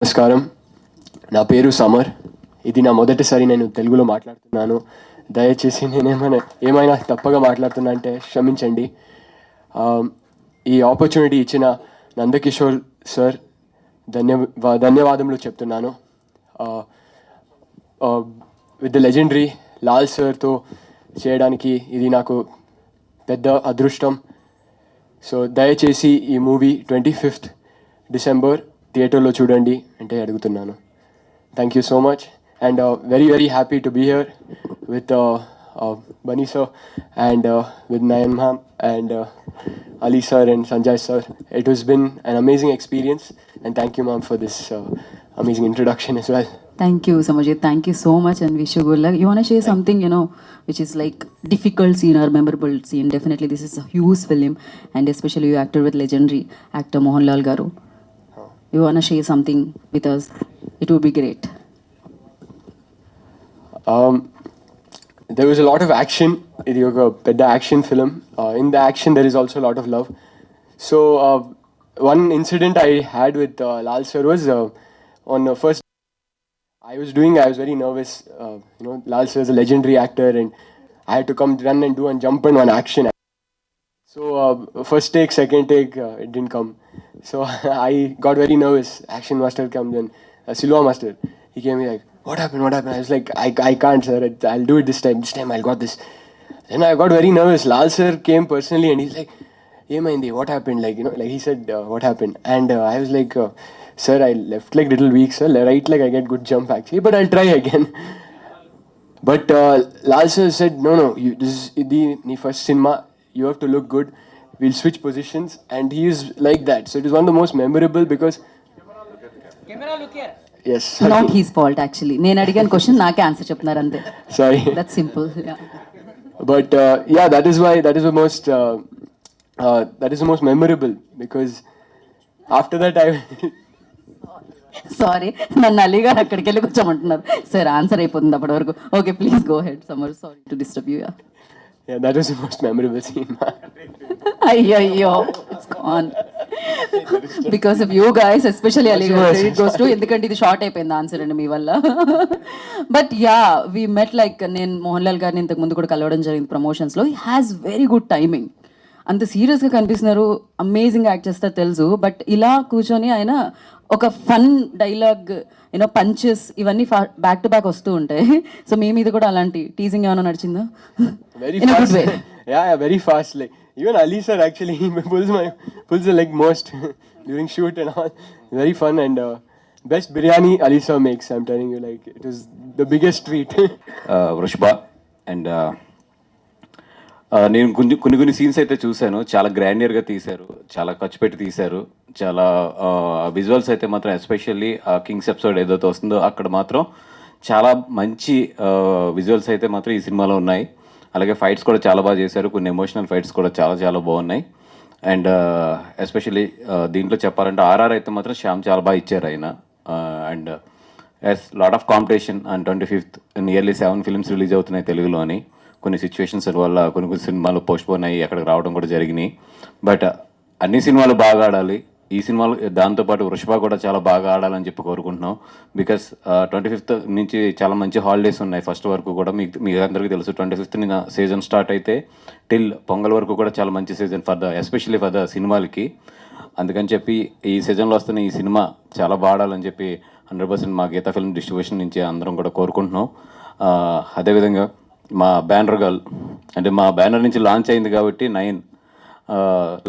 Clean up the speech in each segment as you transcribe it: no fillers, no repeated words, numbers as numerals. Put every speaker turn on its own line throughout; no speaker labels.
నమస్కారం. నా పేరు సమర్. ఇది నా మొదటిసారి నేను తెలుగులో మాట్లాడుతున్నాను. దయచేసి ఏమైనా తప్పుగా మాట్లాడుతున్నా అంటే క్షమించండి. ఈ ఆపర్చునిటీ ఇచ్చిన నందకిషోర్ సార్ ధన్యవాదములు చెప్తున్నాను. విత్ ద లెజెండరీ లాల్ సార్తో చేయడానికి ఇది నాకు పెద్ద అదృష్టం. సో దయచేసి ఈ మూవీ 25th డిసెంబర్ థియేటర్లో చూడండి అంటే అడుగుతున్నాను. Thank you so much and very happy to be here with Bunny sir and with Nayan ma'am and Ali sir and Sanjay sir. It has been an amazing experience and thank you ma'am for this amazing introduction as well.
Thank you, Samarjit. Thank you so much and wish you good luck. You want to share something, which is like difficult scene or memorable scene? Definitely this is a huge film and especially you acted with legendary actor Mohanlal Garu. You want to share something with us? It would be great.
There was a lot of action. It's a big action film. In the action, there is also a lot of love. So, one incident I had with Lal sir was on the first. I was very nervous. Lal sir is a legendary actor, and I had to come run and do and jump in one action. So, first take, second take, it didn't come. So, I got very nervous. Action master comes in, Silva master. He came like, what happened? I was like, I can't, sir. I'll do it this time. I'll got this. Then I got very nervous. Lal sir came personally and he's like, hey, Mahindi, what happened? Like he said, what happened? And I was like, sir, I left like little weak, sir. Right, like I get good jump actually, but I'll try again. But Lal sir said, no, this is the first cinema. You have to look good. We'll switch positions. And he is like that. So it is one of the most memorable because...
Camera look here.
Yes.
Not his fault actually. నేను అడిగిన question నాకే answer చెప్తున్నారు అంతే.
Sorry.
That's simple. Yeah.
But that is the most memorable because after that I
sorry నన్ను అలీగారు అక్కడికి వెళ్ళి కూర్చోమంటున్నారు. Sir answer అయిపోతుంది అప్పటి వరకు. ఓకే ప్లీజ్ గో హెడ్ సమర్. Sorry to disturb you.
yeah, that was the most memorable scene.
అయ్యో it's gone because of you guys especially అలీగారు credit goes to, ఎందుకంటే ఇది షార్ట్ అయిపోయింది ఆన్సర్ అండి మీ వల్ల. But yeah we met like నేను మోహన్ లాల్ గారిని ఇంతకు ముందు కూడా కలవడం జరిగింది ప్రమోషన్స్లో. He has very good timing. అంత సీరియస్గా కనిపిస్తున్నారు, అమేజింగ్ యాక్ట్ చేస్తారు తెలుసు. బట్ ఇలా కూర్చొని ఆయన ఒక ఫన్ డైలాగ్ పంచెస్ ఇవన్నీ బ్యాక్ టు బ్యాక్ వస్తూ ఉంటాయి. సో మీ మీద కూడా అలాంటి టీజింగ్ ఏమైనా నడిచిందా?
Very fast. Yeah, very fast. Like even Ali sir actually he pulls the leg most during shoot and all. Very fun and best biryani Ali sir makes. I'm telling you, like it was the biggest treat.
వృషభ and నేను కొన్ని scenes అయితే చూశాను. చాలా గ్రాండియర్గా తీశారు, చాలా ఖర్చు పెట్టి తీశారు. చాలా విజువల్స్ అయితే మాత్రం ఎస్పెషల్లీ కింగ్స్ ఎపిసోడ్ ఏదైతే వస్తుందో అక్కడ మాత్రం చాలా మంచి విజువల్స్ అయితే మాత్రం ఈ సినిమాలో ఉన్నాయి. అలాగే ఫైట్స్ కూడా చాలా బాగా చేశారు. కొన్ని ఎమోషనల్ ఫైట్స్ కూడా చాలా బాగున్నాయి. అండ్ ఎస్పెషల్లీ దీంట్లో చెప్పాలంటే ఆర్ఆర్ అయితే మాత్రం శ్యామ్ చాలా బాగా ఇచ్చారు ఆయన. And as lot of competition and 25th nearly 7 films release అవుతున్నాయి తెలుగులోని. కొన్ని సిచ్యువేషన్స్ వల్ల కొన్ని సినిమాలు పోస్ట్పోన్ అయ్యి అక్కడికి రావడం కూడా జరిగినాయి. బట్ అన్ని సినిమాలు బాగా ఆడాలి. ఈ సినిమాలు దాంతోపాటు వృషభ కూడా చాలా బాగా ఆడాలని చెప్పి కోరుకుంటున్నాం. బికాస్ 25th నుంచి చాలా మంచి హాలిడేస్ ఉన్నాయి. ఫస్ట్ వరకు కూడా మీకు అందరికీ తెలుసు 25th సీజన్ స్టార్ట్ అయితే టిల్ పొంగల్ వరకు కూడా చాలా మంచి సీజన్ ఎస్పెషల్లీ ఫర్ ద సినిమాలకి. అందుకని చెప్పి ఈ సీజన్లో వస్తున్న ఈ సినిమా చాలా బాగా ఆడాలని చెప్పి 100% మా గీతా ఫిల్మ్ డిస్ట్రిబ్యూషన్ నుంచి అందరం కూడా కోరుకుంటున్నాం. అదేవిధంగా మా బ్యానర్ గర్ల్ అంటే మా బ్యానర్ నుంచి లాంచ్ అయింది కాబట్టి 9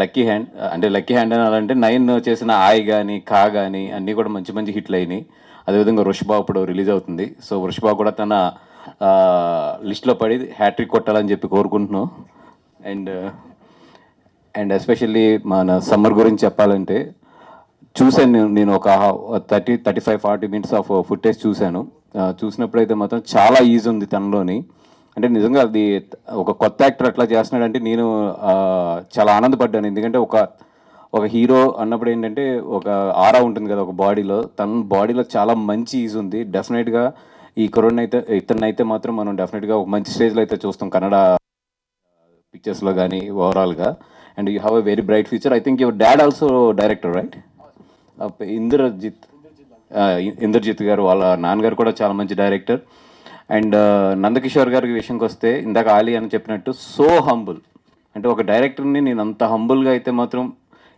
లక్కీ హ్యాండ్ అనాలంటే 9 చేసిన ఆయ్ కానీ కా కానీ అన్నీ కూడా మంచి హిట్లు అయినాయి. అదేవిధంగా వృషభ ఇప్పుడు రిలీజ్ అవుతుంది. సో వృషభ కూడా తన లిస్ట్లో పడి హ్యాట్రిక్ కొట్టాలని చెప్పి కోరుకుంటున్నాం. అండ్ ఎస్పెషల్లీ మన సమ్మర్ గురించి చెప్పాలంటే చూశాను నేను ఒక 35-40 minutes ఆఫ్ ఫుటేజ్ చూశాను. చూసినప్పుడైతే మాత్రం చాలా ఈజీ ఉంది తనలోని. అంటే నిజంగా అది ఒక కొత్త యాక్టర్ అట్లా చేస్తున్నాడంటే నేను చాలా ఆనందపడ్డాను. ఎందుకంటే ఒక హీరో అన్నప్పుడు ఏంటంటే ఒక ఆరా ఉంటుంది కదా ఒక బాడీలో, తన బాడీలో చాలా మంచి ఈజ్ ఉంది. డెఫినెట్గా ఈ ఇతన్నైతే మాత్రం మనం డెఫినెట్గా ఒక మంచి స్టేజ్లో అయితే చూస్తాం కన్నడ పిక్చర్స్లో కానీ ఓవరాల్గా. And you have a very bright future. I think your dad also director right? Indrajit Indrajit garu వాళ్ళ నాన్నగారు కూడా చాలా మంచి డైరెక్టర్. అండ్ నందకిషోర్ గారి విషయంకి వస్తే ఇందాక ఆలీ అని చెప్పినట్టు సో హంబుల్. అంటే ఒక డైరెక్టర్ని నేను అంత హంబుల్గా అయితే మాత్రం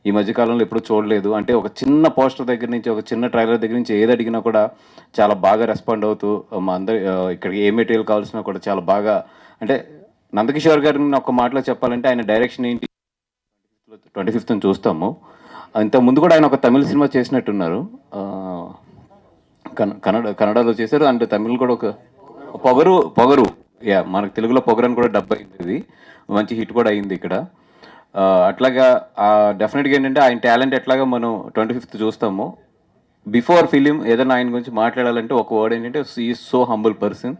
ఈ మధ్యకాలంలో ఎప్పుడూ చూడలేదు. అంటే ఒక చిన్న పోస్టర్ దగ్గర నుంచి, ఒక చిన్న ట్రైలర్ దగ్గర నుంచి ఏది అడిగినా కూడా చాలా బాగా రెస్పాండ్ అవుతూ మా అందరి ఇక్కడికి ఏ మెటీరియల్ కావాల్సినా కూడా చాలా బాగా, అంటే నందకిషోర్ గారిని ఒక మాటలో చెప్పాలంటే ఆయన డైరెక్షన్ ఏంటి 25th చూస్తాము. ఇంత ముందు కూడా ఆయన ఒక తమిళ సినిమా చేసినట్టున్నారు, కన్నడలో చేశారు. అండ్ తమిళ్ కూడా ఒక పొగరు యా, మనకు తెలుగులో పొగరు అని కూడా డబ్ అయింది. ఇది మంచి హిట్ కూడా అయింది ఇక్కడ. అట్లాగా డెఫినెట్గా ఏంటంటే ఆయన టాలెంట్ ఎట్లాగా మనం 25th చూస్తాము. బిఫోర్ ఫిలిం ఏదైనా ఆయన గురించి మాట్లాడాలంటే ఒక వర్డ్ ఏంటంటే ఈ so humble person.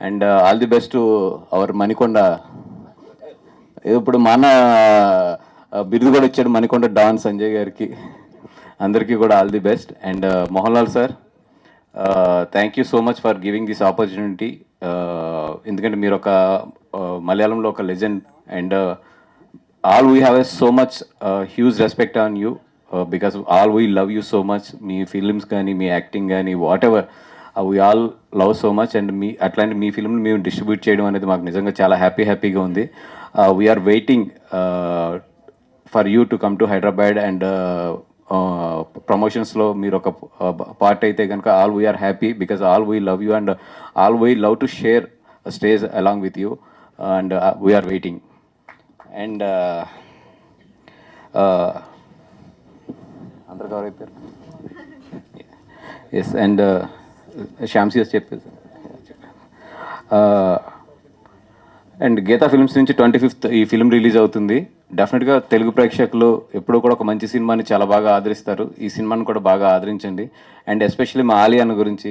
And all the best our Manikonda. ఇప్పుడు మన బిరుదు కూడా ఇచ్చాడు మణికొండ డాన్ సంజయ్ గారికి. అందరికీ కూడా all the best. And Mohan Lal sir, thank you so much for giving this opportunity. ఎందుకంటే మీరు ఒక మలయాళంలో ఒక legend. And all we have is so much huge respect on you, because all we love you so much. Me films కానీ మీ acting కానీ what ever we all love so much. And అట్లాంటి మీ ఫిల్మ్ని మేము distribute చేయడం అనేది మాకు నిజంగా చాలా హ్యాపీగా ఉంది. We are waiting for you to come to Hyderabad. And ప్రమోషన్స్లో మీరు ఒక పార్ట్ అయితే కనుక all we are happy, because all we love you and all we love to share stage along with you. And we are waiting. And అందరు cover అయిపోయారు. Yes. And శాంసియస్ చెప్పేసి and Gita films నుంచి 25th ఈ ఫిల్మ్ రిలీజ్ అవుతుంది. డెఫినెట్గా తెలుగు ప్రేక్షకులు ఎప్పుడూ కూడా ఒక మంచి సినిమాని చాలా బాగా ఆదరిస్తారు. ఈ సినిమాని కూడా బాగా ఆదరించండి. అండ్ ఎస్పెషల్లీ మా ఆలీ అన్న గురించి,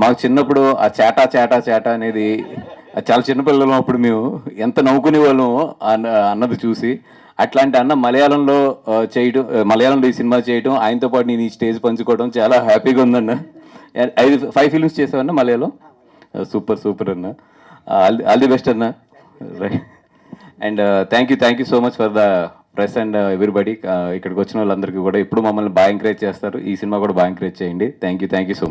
మాకు చిన్నప్పుడు ఆ చేటా అనేది చాలా చిన్నపిల్లలు అప్పుడు మేము ఎంత నవ్వుకునే వాళ్ళము అన్నది చూసి, అట్లాంటి అన్న మలయాళంలో చేయడం, మలయాళంలో ఈ సినిమా చేయడం, ఆయనతో పాటు నేను ఈ స్టేజ్ పంచుకోవడం చాలా హ్యాపీగా ఉందన్న. 5 ఫిల్మ్స్ చేసావన్న మలయాళం. సూపర్ అన్న. ఆల్ ది బెస్ట్ అన్న. Right. And thank you so much for the press and everybody. ఇక్కడికి వచ్చిన వాళ్ళందరికీ కూడా ఎప్పుడు మమ్మల్ని బాగా ఎంకరేజ్ చేస్తారు. ఈ సినిమా కూడా బాగా ఎంకరేజ్ చేయండి. Thank you so much.